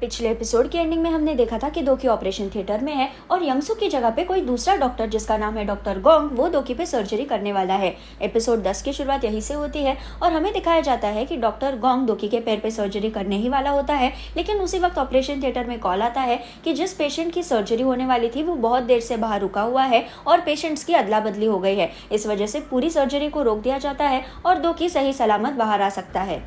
पिछले एपिसोड की एंडिंग में हमने देखा था कि दोकी ऑपरेशन थिएटर में है और यंगसुक की जगह पे कोई दूसरा डॉक्टर जिसका नाम है डॉक्टर गोंग वो दोकी पे सर्जरी करने वाला है। एपिसोड 10 की शुरुआत यहीं से होती है और हमें दिखाया जाता है कि डॉक्टर गोंग दोकी के पैर पे सर्जरी करने ही वाला होता है, लेकिन उसी वक्त ऑपरेशन थिएटर में कॉल आता है कि जिस पेशेंट की सर्जरी होने वाली थी वो बहुत देर से बाहर रुका हुआ है और पेशेंट्स की अदला बदली हो गई है। इस वजह से पूरी सर्जरी को रोक दिया जाता है और दोकी सही सलामत बाहर आ सकता है।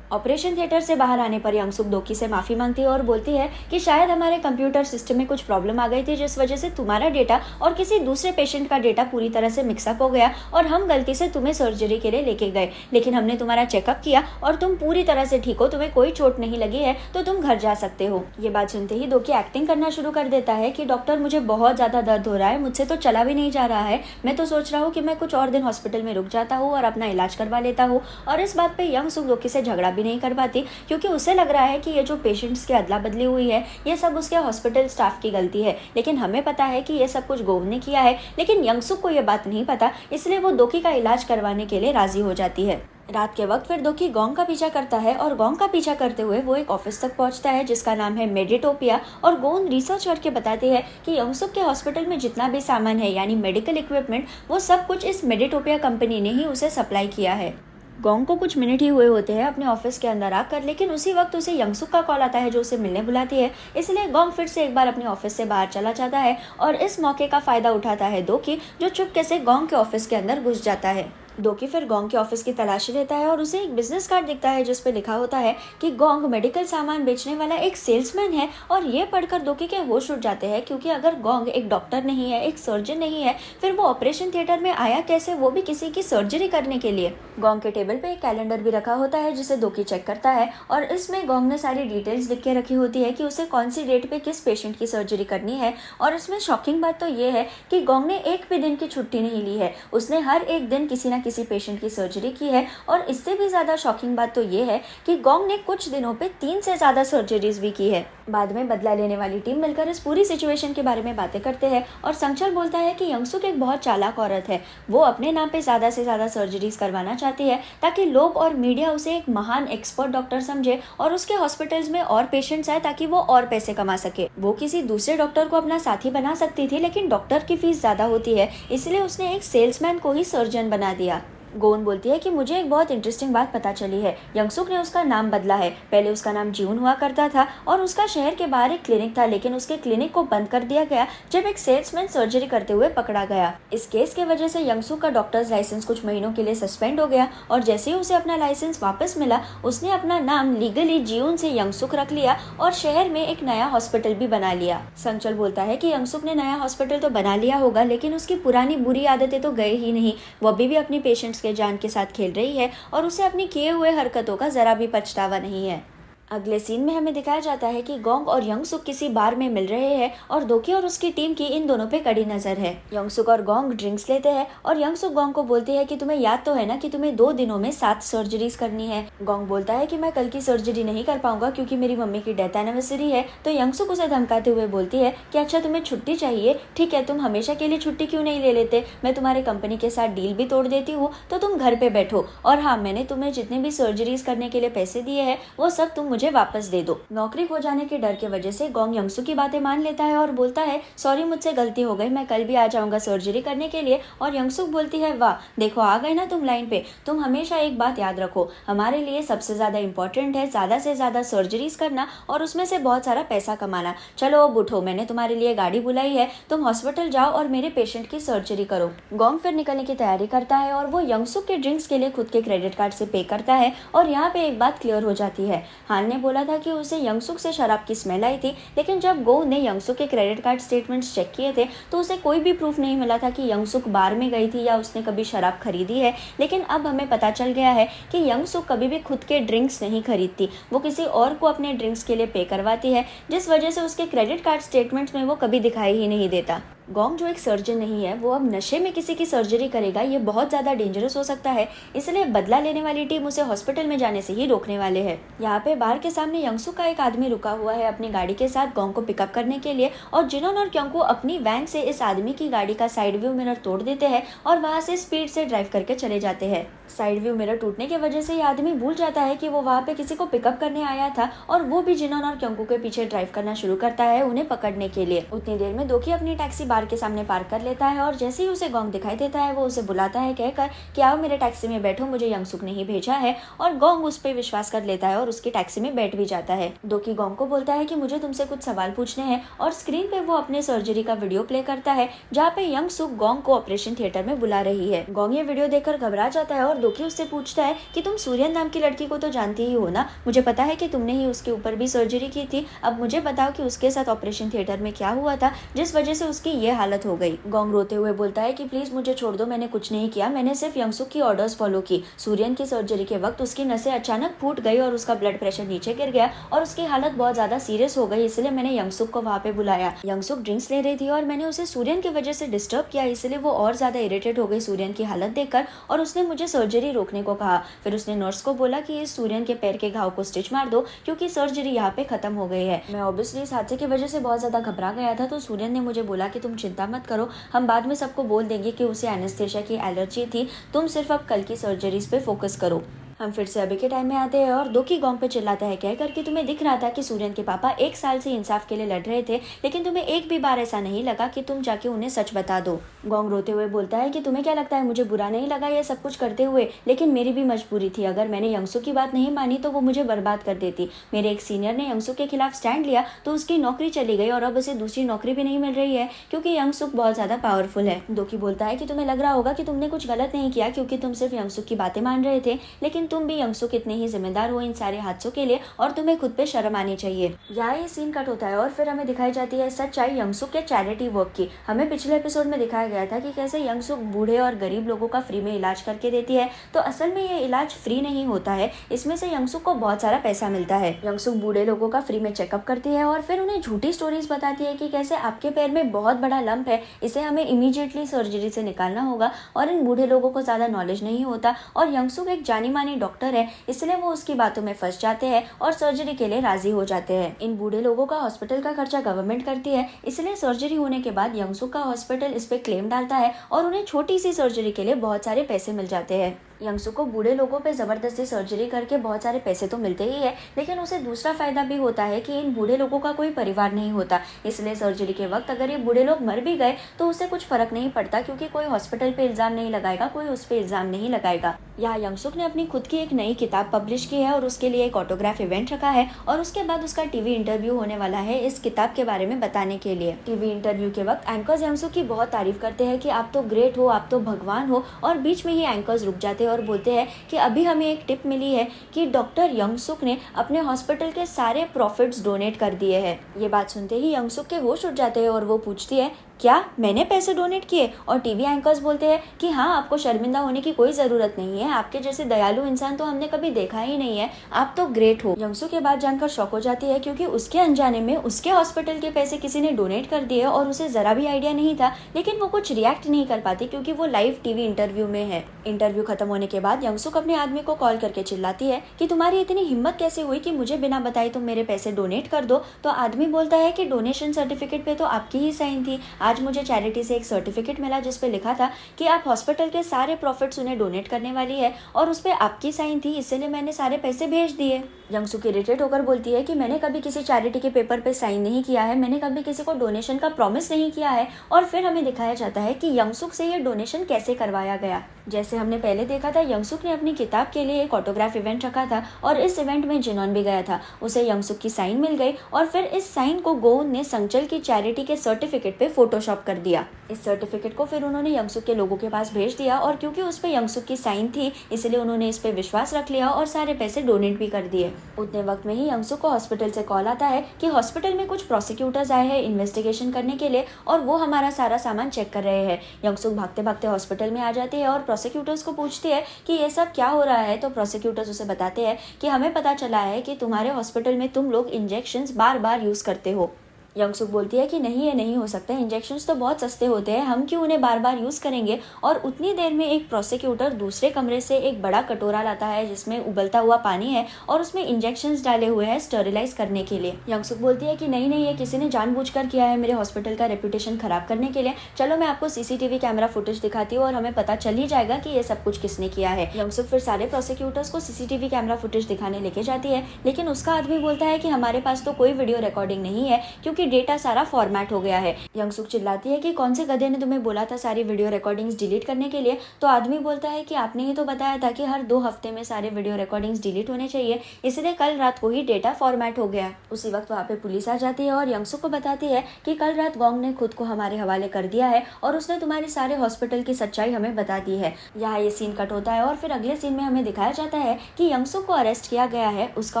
ऑपरेशन थिएटर से बाहर आने पर यंगसुक दोकी से माफी मांगती है और बोलती है कि शायद हमारे कंप्यूटर सिस्टम में कुछ प्रॉब्लम आ गई थी जिस वजह से तुम्हारा डेटा और किसी दूसरे पेशेंट का डेटा पूरी तरह से मिक्सअप हो गया और हम गलती से तुम्हें सर्जरी के लिए लेके गए, लेकिन हमने तुम्हारा चेकअप किया और तुम पूरी तरह से ठीक हो, तुम्हें कोई चोट नहीं लगी है, तो तुम घर जा सकते हो। ये बात सुनते ही दोकी एक्टिंग करना शुरू कर देता है कि डॉक्टर मुझे बहुत ज्यादा दर्द हो रहा है, मुझसे तो चला भी नहीं जा रहा है, मैं तो सोच रहा हूँ कि मैं कुछ और दिन हॉस्पिटल में रुक जाता हूँ और अपना इलाज करवा लेता हूँ। और इस बात पे यंगसुक दोकी से झगड़ा भी नहीं कर पाती क्योंकि उसे लग रहा है कि ये जो पेशेंट्स की अदला बदली हुई है ये सब उसके हॉस्पिटल स्टाफ की गलती है, लेकिन हमें पता है कि ये सब कुछ गोंग ने किया है, लेकिन यंगसुक को ये बात नहीं पता, इसलिए वो दोकी का इलाज करवाने के लिए राजी हो जाती है। रात के वक्त फिर दोकी गोंग का पीछा करता है और गोंग का पीछा करते हुए वो एक ऑफिस तक पहुंचता है जिसका नाम है मेडिटोपिया और गोंग रिसर्च करके बताती है कि यंगसुक के हॉस्पिटल में जितना भी सामान है यानी मेडिकल इक्विपमेंट वो सब कुछ इस मेडिटोपिया कंपनी ने ही उसे सप्लाई किया है। गोंग को कुछ मिनट ही हुए होते हैं अपने ऑफिस के अंदर आकर, लेकिन उसी वक्त उसे यंगसुक का कॉल आता है जो उसे मिलने बुलाती है, इसलिए गोंग फिर से एक बार अपने ऑफिस से बाहर चला जाता है और इस मौके का फायदा उठाता है दोकी, जो चुपके से गोंग के ऑफिस के अंदर घुस जाता है। दोकी फिर गोंग के ऑफिस की तलाशी लेता है और उसे एक बिजनेस कार्ड दिखता है जिस पे लिखा होता है कि गोंग मेडिकल सामान बेचने वाला एक सेल्समैन है। और ये पढ़कर दोकी के होश उड़ जाते हैं क्योंकि अगर गोंग एक डॉक्टर नहीं है, एक सर्जन नहीं है, फिर वो ऑपरेशन थिएटर में आया कैसे, वो भी किसी की सर्जरी करने के लिए। गोंग के टेबल पे एक कैलेंडर भी रखा होता है जिसे दोकी चेक करता है और इसमें गोंग ने सारी डिटेल्स लिख के रखी होती है कि उसे कौन सी डेट पे किस पेशेंट की सर्जरी करनी है। और इसमें शॉकिंग बात तो ये है कि गोंग ने एक भी दिन की छुट्टी नहीं ली है, उसने हर एक दिन किसी न किसी पेशेंट की सर्जरी की है। और इससे भी ज्यादा शॉकिंग बात तो ये है कि गोंग ने कुछ दिनों पे 3 से ज्यादा सर्जरीज भी की है। बाद में बदला लेने वाली टीम मिलकर इस पूरी सिचुएशन के बारे में बातें करते हैं और संगचल बोलता है कि यंगसुक एक बहुत चालाक औरत है, वो अपने नाम पे ज्यादा से ज्यादा सर्जरीज करवाना चाहती है ताकि लोग और मीडिया उसे एक महान एक्सपर्ट डॉक्टर समझे और उसके हॉस्पिटल्स में और पेशेंट्स आए ताकि वो और पैसे कमा सके। वो किसी दूसरे डॉक्टर को अपना साथी बना सकती थी, लेकिन डॉक्टर की फीस ज्यादा होती है, इसलिए उसने एक सेल्समैन को ही सर्जन बना दिया। गोन बोलती है कि मुझे एक बहुत इंटरेस्टिंग बात पता चली है, यंगसुक ने उसका नाम बदला है, पहले उसका नाम जीउन हुआ करता था और उसका शहर के बाहर एक क्लिनिक था, लेकिन उसके क्लिनिक को बंद कर दिया गया जब एक सेल्समैन सर्जरी करते हुए पकड़ा गया। इस केस के वजह से यंगसुक का डॉक्टर्स लाइसेंस कुछ महीनों के लिए सस्पेंड हो गया और जैसे ही उसे अपना लाइसेंस वापस मिला उसने अपना नाम लीगली जीउन से यंगसुक रख लिया और शहर में एक नया हॉस्पिटल भी बना लिया। संगचल बोलता है कि यंगसुक ने नया हॉस्पिटल तो बना लिया होगा, लेकिन उसकी पुरानी बुरी आदतें तो गए ही नहीं, वो अभी भी अपनी पेशेंट्स के जान के साथ खेल रही है और उसे अपनी किए हुए हरकतों का जरा भी पछतावा नहीं है। अगले सीन में हमें दिखाया जाता है कि गोंग और यंगसुक किसी बार में मिल रहे हैं और दोकी और उसकी टीम की इन दोनों पे कड़ी नजर है। यंगसुक और गोंग ड्रिंक्स लेते हैं और यंगसुक गोंग को बोलती है कि तुम्हें याद तो है ना कि तुम्हें 2 दिनों में 7 सर्जरीज करनी है। गोंग बोलता है कि मैं कल की सर्जरी नहीं कर पाऊंगा क्योंकि मेरी मम्मी की डेथ एनिवर्सरी है। तो यंगसुक उसे धमकाते हुए बोलती है कि अच्छा तुम्हें छुट्टी चाहिए, ठीक है, तुम हमेशा के लिए छुट्टी क्यों नहीं ले लेते, मैं तुम्हारे कंपनी के साथ डील भी तोड़ देती हूँ, तो तुम घर पे बैठो और हाँ, मैंने तुम्हें जितने भी सर्जरीज करने के लिए पैसे दिए हैं वो सब तुम मुझे वापस दे दो। नौकरी खो जाने के डर के वजह से गोंग यंगसुक की बातें मान लेता है और बोलता है सॉरी, मुझसे गलती हो गई, मैं कल भी आ जाऊंगा सर्जरी करने के लिए। और यंगसुक बोलती है वाह देखो आ गए ना तुम लाइन पे, तुम हमेशा एक बात याद रखो, हमारे लिए सबसे ज्यादा इम्पोर्टेंट है ज्यादा से ज्यादा सर्जरीज करना और उसमें से बहुत सारा पैसा कमाना। चलो अब उठो, मैंने तुम्हारे लिए गाड़ी बुलाई है, तुम हॉस्पिटल जाओ और मेरे पेशेंट की सर्जरी करो। गोंग फिर निकलने की तैयारी करता है और वो यंगसुक के ड्रिंक्स के लिए खुद के क्रेडिट कार्ड से पे करता है। और यहाँ पे एक बात क्लियर हो जाती है, हान ने बोला था कि उसे यंगसुक से शराब की स्मेल आई थी, लेकिन जब गोंग ने यंगसुक के क्रेडिट कार्ड स्टेटमेंट्स चेक किए थे तो उसे कोई भी प्रूफ नहीं मिला था कि यंगसुक बार में गई थी या उसने कभी शराब खरीदी है। लेकिन अब हमें पता चल गया है कि यंगसुक कभी भी खुद के ड्रिंक्स नहीं खरीदती, वो किसी और को अपने ड्रिंक्स के लिए पे करवाती है, जिस वजह से उसके क्रेडिट कार्ड स्टेटमेंट्स में वो कभी दिखाई ही नहीं देता। गोंग जो एक सर्जन नहीं है वो अब नशे में किसी की सर्जरी करेगा, ये बहुत ज्यादा डेंजरस हो सकता है, इसलिए बदला लेने वाली टीम उसे हॉस्पिटल में जाने से ही रोकने वाले है। यहाँ पे बार के सामने यंगसुक का एक आदमी रुका हुआ है अपनी गाड़ी के साथ गोंग को पिकअप करने के लिए और जिनोन और क्योंको अपनी वैन से इस आदमी की गाड़ी का साइड व्यू मिरर तोड़ देते हैं और वहाँ से स्पीड से ड्राइव करके चले जाते हैं। साइड व्यू मिरर टूटने की वजह से ये आदमी भूल जाता है कि वो वहाँ पे किसी को पिकअप करने आया था और वो भी जिनन और क्योंकू के पीछे ड्राइव करना शुरू करता है उन्हें पकड़ने के लिए। उतनी देर में दोकी अपनी टैक्सी बार के सामने पार्क कर लेता है और जैसे ही उसे गोंग दिखाई देता है वो उसे बुलाता है कहकर कि आओ मेरे टैक्सी में बैठो, मुझे यंगसुक ने ही भेजा है। और गोंग उस पर विश्वास कर लेता है और उसकी टैक्सी में बैठ भी जाता है। दोकी गोंग को बोलता है कि मुझे तुमसे कुछ सवाल पूछने हैं और स्क्रीन पे वो अपने सर्जरी का वीडियो प्ले करता है जहाँ पे यंगसुक गोंग को ऑपरेशन थिएटर में बुला रही है। गोंग ये वीडियो देखकर घबरा जाता है और दोकी उससे पूछता है कि तुम सूर्यन नाम की लड़की को तो जानती ही हो ना, मुझे पता है कि तुमने ही उसके ऊपर भी सर्जरी की थी, अब मुझे बताओ कि उसके साथ ऑपरेशन थिएटर में क्या हुआ था जिस वजह से उसकी ये हालत हो गई। गोंग रोते हुए बोलता है कि प्लीज मुझे छोड़ दो, मैंने कुछ नहीं किया, मैंने सिर्फ यंगसुक की ऑर्डर्स फॉलो की। सूर्यन की सर्जरी के वक्त उसकी नसें अचानक फूट गई और उसका ब्लड प्रेशर नीचे गिर गया और उसकी हालत बहुत ज्यादा सीरियस हो गई, इसलिए मैंने यंगसुक को वहाँ पे बुलाया। यंगसुक ड्रिंक्स ले रही थी और मैंने उसे सूर्यन की वजह से डिस्टर्ब किया, इसलिए वो और ज्यादा इरिटेट हो गई सूर्यन की हालत देखकर और उसने मुझे सर्जरी रोकने को कहा। फिर उसने नर्स को बोला कि इस सूर्यन के पैर के घाव को स्टिच मार दो क्योंकि सर्जरी यहाँ पे खत्म हो गई है। मैं ऑब्वियसली इस हादसे की वजह से बहुत ज्यादा घबरा गया था, तो सूर्यन ने मुझे बोला कि तुम चिंता मत करो, हम बाद में सबको बोल देंगे कि उसे एनेस्थेशिया की एलर्जी थी, तुम सिर्फ अब कल की सर्जरीज पे फोकस करो। हम फिर से अभी के टाइम में आते हैं और दोकी गोंग पे चिल्लाता है कहकर कि तुम्हें दिख रहा था कि सूर्यन के पापा 1 साल से इंसाफ के लिए लड़ रहे थे, लेकिन तुम्हें एक भी बार ऐसा नहीं लगा कि तुम जाके उन्हें सच बता दो। गोंग रोते हुए बोलता है कि तुम्हें क्या लगता है मुझे बुरा नहीं लगा ये सब कुछ करते हुए, लेकिन मेरी भी मजबूरी थी, अगर मैंने यंगसुक की बात नहीं मानी तो वो मुझे बर्बाद कर देती। मेरे एक सीनियर ने यंगसुक के खिलाफ स्टैंड लिया तो उसकी नौकरी चली गई और अब उसे दूसरी नौकरी भी नहीं मिल रही है क्योंकि यंगसुक बहुत ज्यादा पावरफुल है। दोकी बोलता है कि तुम्हें लग रहा होगा कि तुमने कुछ गलत नहीं किया क्योंकि तुम सिर्फ यंगसुक की बातें मान रहे थे, लेकिन तुम भी यंगसुक नहीं जिम्मेदार हो इन सारे हादसों के लिए और तुम्हें खुद पे शर्म आनी चाहिए। यहाँ ये सीन कट होता है और फिर हमें दिखाई जाती है सच्चाई यंगसुक के चैरिटी वर्क की। हमें पिछले एपिसोड में दिखाया गया था कि कैसे यंगसुक बूढ़े और गरीब लोगों का फ्री में इलाज करके देती है, तो असल में ये इलाज फ्री नहीं होता है, इसमें से यंगसुक को बहुत सारा पैसा मिलता है। यंगसुक बूढ़े लोगों का फ्री में चेकअप करती है और फिर उन्हें झूठी स्टोरीज बताती है कि कैसे आपके पैर में बहुत बड़ा लंप है, इसे हमें इमीडिएटली सर्जरी से निकालना होगा। और इन बूढ़े लोगों को ज्यादा नॉलेज नहीं होता और यंगसुक एक जानी मानी डॉक्टर है, इसलिए वो उसकी बातों में फंस जाते हैं और सर्जरी के लिए राजी हो जाते हैं। इन बूढ़े लोगों का हॉस्पिटल का खर्चा गवर्नमेंट करती है, इसलिए सर्जरी होने के बाद यंगसुक का हॉस्पिटल इस पे क्लेम डालता है और उन्हें छोटी सी सर्जरी के लिए बहुत सारे पैसे मिल जाते हैं। यंगसुक को बूढ़े लोगों पे जबरदस्ती सर्जरी करके बहुत सारे पैसे तो मिलते ही है, लेकिन उसे दूसरा फायदा भी होता है कि इन बूढ़े लोगों का कोई परिवार नहीं होता, इसलिए सर्जरी के वक्त अगर ये बूढ़े लोग मर भी गए तो उसे कुछ फर्क नहीं पड़ता क्योंकि कोई हॉस्पिटल पे इल्जाम नहीं लगाएगा, कोई उस पे इल्जाम नहीं लगाएगा। यहाँ यंगसुक ने अपनी खुद की एक नई किताब पब्लिश की है और उसके लिए एक ऑटोग्राफ इवेंट रखा है और उसके बाद उसका टीवी इंटरव्यू होने वाला है इस किताब के बारे में बताने के लिए। टीवी इंटरव्यू के वक्त एंकर्स यंगसुक की बहुत तारीफ करते हैं कि आप तो ग्रेट हो, आप तो भगवान हो, और बीच में ही एंकर्स रुक जाते हैं और बोलते हैं कि अभी हमें एक टिप मिली है कि डॉक्टर यंगसुक ने अपने हॉस्पिटल के सारे प्रॉफिट्स डोनेट कर दिए हैं। ये बात सुनते ही यंगसुक के होश उड़ जाते हैं और वो पूछती है क्या मैंने पैसे डोनेट किए? और टीवी एंकर्स बोलते हैं कि हाँ, आपको शर्मिंदा होने की कोई जरूरत नहीं है, आपके जैसे दयालु इंसान तो हमने कभी देखा ही नहीं है, आप तो ग्रेट हो। यंगसुक ये बात जानकर शॉक हो जाती है क्योंकि उसके अनजाने में उसके हॉस्पिटल के पैसे किसी ने डोनेट कर दिए और उसे जरा भी आइडिया नहीं था, लेकिन वो कुछ रिएक्ट नहीं कर पाती क्योंकि वो लाइव टीवी इंटरव्यू में है। इंटरव्यू खत्म होने के बाद यंगसुक अपने आदमी को कॉल करके चिल्लाती है कि तुम्हारी इतनी हिम्मत कैसे हुई कि मुझे बिना बताए तुम मेरे पैसे डोनेट कर दो। तो आदमी बोलता है कि डोनेशन सर्टिफिकेट पे तो आपकी ही साइन थी, आज मुझे चैरिटी से एक सर्टिफिकेट मिला जिस पे लिखा था कि आप हॉस्पिटल के सारे प्रॉफिट्स उन्हें डोनेट करने वाली है और उस पे आपकी साइन थी, इसलिए मैंने सारे पैसे भेज दिए। यंगसुक इरिटेट होकर बोलती है कि मैंने कभी किसी चैरिटी के पेपर पे साइन नहीं किया है, मैंने कभी किसी को डोनेशन का प्रॉमिस नहीं किया है। और फिर हमें दिखाया जाता है कि यंगसुक से ये डोनेशन कैसे करवाया गया। जैसे हमने पहले देखा था, यंगसुक ने अपनी किताब के लिए एक ऑटोग्राफ इवेंट रखा था और इस इवेंट में जिनॉन भी गया था। उसे यंगसुक की साइन मिल गई और फिर इस साइन को गोउन ने संचल की चैरिटी के सर्टिफिकेट पे फोटोशॉप कर दिया। इस सर्टिफिकेट को फिर उन्होंने यंगसुक के लोगों के पास भेज दिया और क्योंकि उस पे यंगसुक की साइन थी इसलिए उन्होंने इस पे विश्वास रख लिया और सारे पैसे डोनेट भी कर दिए। उतने वक्त में ही यंगसुक को हॉस्पिटल से कॉल आता है कि हॉस्पिटल में कुछ प्रोसिक्यूटर्स आए हैं इन्वेस्टिगेशन करने के लिए और वो हमारा सारा सामान चेक कर रहे हैं। यंगसुक भागते भागते हॉस्पिटल में आ जाती है और प्रोसिक्यूटर्स को पूछती है कि ये सब क्या हो रहा है। तो प्रोसिक्यूटर्स उसे बताते हैं कि हमें पता चला है कि तुम्हारे हॉस्पिटल में तुम लोग इंजेक्शंस बार बार यूज करते हो। यंगसुक बोलती है कि नहीं, ये नहीं हो सकता, इंजेक्शंस तो बहुत सस्ते होते हैं, हम क्यों उन्हें बार बार यूज करेंगे। और उतनी देर में एक प्रोसिक्यूटर दूसरे कमरे से एक बड़ा कटोरा लाता है जिसमें उबलता हुआ पानी है और उसमें इंजेक्शंस डाले हुए हैं स्टरलाइज करने के लिए। यंगसुक बोलती है कि नहीं, ये किसी ने जानबूझकर किया है मेरे हॉस्पिटल का रेपुटेशन खराब करने के लिए। चलो मैं आपको सीसीटीवी कैमरा फुटेज दिखाती हूँ और हमें पता चल ही जाएगा कि ये सब कुछ किसने किया है। यंगसुक फिर सारे प्रोसिक्यूटर्स को सीसीटीवी कैमरा फुटेज दिखाने लेके जाती है, लेकिन उसका आदमी बोलता है कि हमारे पास तो कोई वीडियो रिकॉर्डिंग नहीं है क्योंकि डेटा सारा फॉर्मेट हो गया है। यंगसुक चिल्लाती है कि कौन से गधे ने तुम्हें बोला था सारी वीडियो रिकॉर्डिंग्स डिलीट करने के लिए। तो आदमी बोलता है कि आपने ही तो बताया था कि हर 2 हफ्ते में सारे वीडियो रिकॉर्डिंग्स डिलीट होने चाहिए, इसलिए कल रात को ही डेटा फॉर्मेट हो गया। उसी वक्त वहाँ पे पुलिस आ जाती है और यंगसुक को बताती है कि कल रात गोंग ने खुद को हमारे हवाले कर दिया है और उसने तुम्हारे सारे हॉस्पिटल की सच्चाई हमें बता दी है। यहाँ ये सीन कट होता है और फिर अगले सीन में हमें दिखाया जाता है कि यंगसुक को अरेस्ट किया गया है, उसका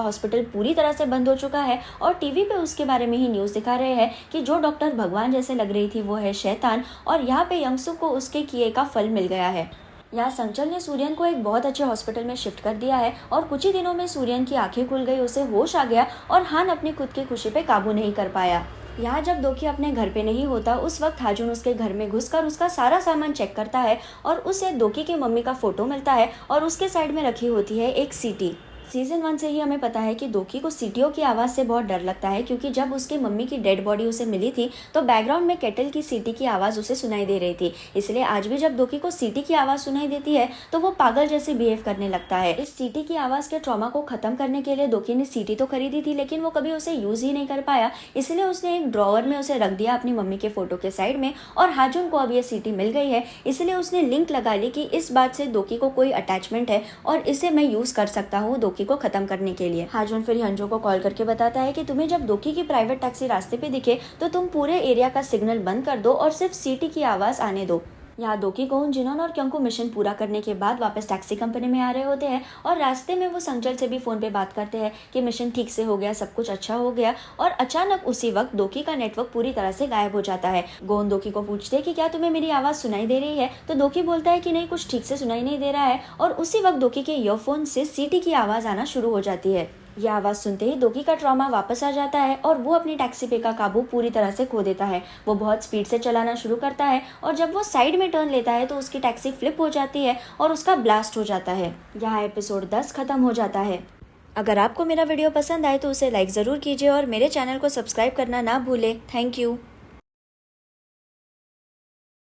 हॉस्पिटल पूरी तरह से बंद हो चुका है और टीवी पे उसके बारे में ही न्यूज दिखा रहे हैं कि जो डॉक्टर भगवान जैसे लग रही थी वो है शैतान, और यहाँ पे यंगसुक को उसके किए का फल मिल गया है। यहाँ संचल ने सूर्यन को एक बहुत अच्छे हॉस्पिटल में शिफ्ट कर दिया है और कुछ ही दिनों में सूर्यन की आंखें खुल गई, उसे होश आ गया और हान अपनी खुद की खुशी पे काबू नहीं कर पाया। यहाँ जब दोकी अपने घर पे नहीं होता उस वक्त हाजुन उसके घर में घुसकर उसका सारा सामान चेक करता है और उसे दोकी की मम्मी का फोटो मिलता है और उसके साइड में रखी होती है एक सीटी। सीजन 1 से ही हमें पता है कि दोकी को सीटियों की आवाज़ से बहुत डर लगता है, क्योंकि जब उसकी मम्मी की डेड बॉडी उसे मिली थी तो बैकग्राउंड में केटल की सीटी की आवाज़ उसे सुनाई दे रही थी। इसलिए आज भी जब दोकी को सीटी की आवाज़ सुनाई देती है तो वो पागल जैसे बिहेव करने लगता है। इस सीटी की आवाज़ के ट्रॉमा को खत्म करने के लिए दोकी ने सीटी तो खरीदी थी, लेकिन वो कभी उसे यूज़ ही नहीं कर पाया, इसलिए उसने एक ड्रॉवर में उसे रख दिया अपनी मम्मी के फोटो के साइड में। और हाजुन को अब ये सीटी मिल गई है, इसलिए उसने लिंक लगा ली कि इस बात से दोकी को कोई अटैचमेंट है और इसे मैं यूज़ कर सकता हूँ दोकी को खत्म करने के लिए। हाजुन फिर हंजो को कॉल करके बताता है कि तुम्हें जब दोकी की प्राइवेट टैक्सी रास्ते पे दिखे तो तुम पूरे एरिया का सिग्नल बंद कर दो और सिर्फ सीटी की आवाज आने दो। यहाँ दोकी गोन, जिनोन और क्योंको मिशन पूरा करने के बाद वापस टैक्सी कंपनी में आ रहे होते हैं और रास्ते में वो संचल से भी फोन पे बात करते हैं कि मिशन ठीक से हो गया, सब कुछ अच्छा हो गया। और अचानक उसी वक्त दोकी का नेटवर्क पूरी तरह से गायब हो जाता है। गोन दोकी को पूछते हैं कि क्या तुम्हें मेरी आवाज सुनाई दे रही है, तो दोकी बोलता है कि नहीं, कुछ ठीक से सुनाई नहीं दे रहा है। और उसी वक्त दोकी के ईयरफोन से सीटी की आवाज आना शुरू हो जाती है। यह आवाज़ सुनते ही दोकी का ट्रॉमा वापस आ जाता है और वो अपनी टैक्सी पे का काबू पूरी तरह से खो देता है। वो बहुत स्पीड से चलाना शुरू करता है और जब वो साइड में टर्न लेता है तो उसकी टैक्सी फ्लिप हो जाती है और उसका ब्लास्ट हो जाता है। यहाँ एपिसोड 10 खत्म हो जाता है। अगर आपको मेरा वीडियो पसंद आए तो उसे लाइक ज़रूर कीजिए और मेरे चैनल को सब्सक्राइब करना ना भूलें। Thank you.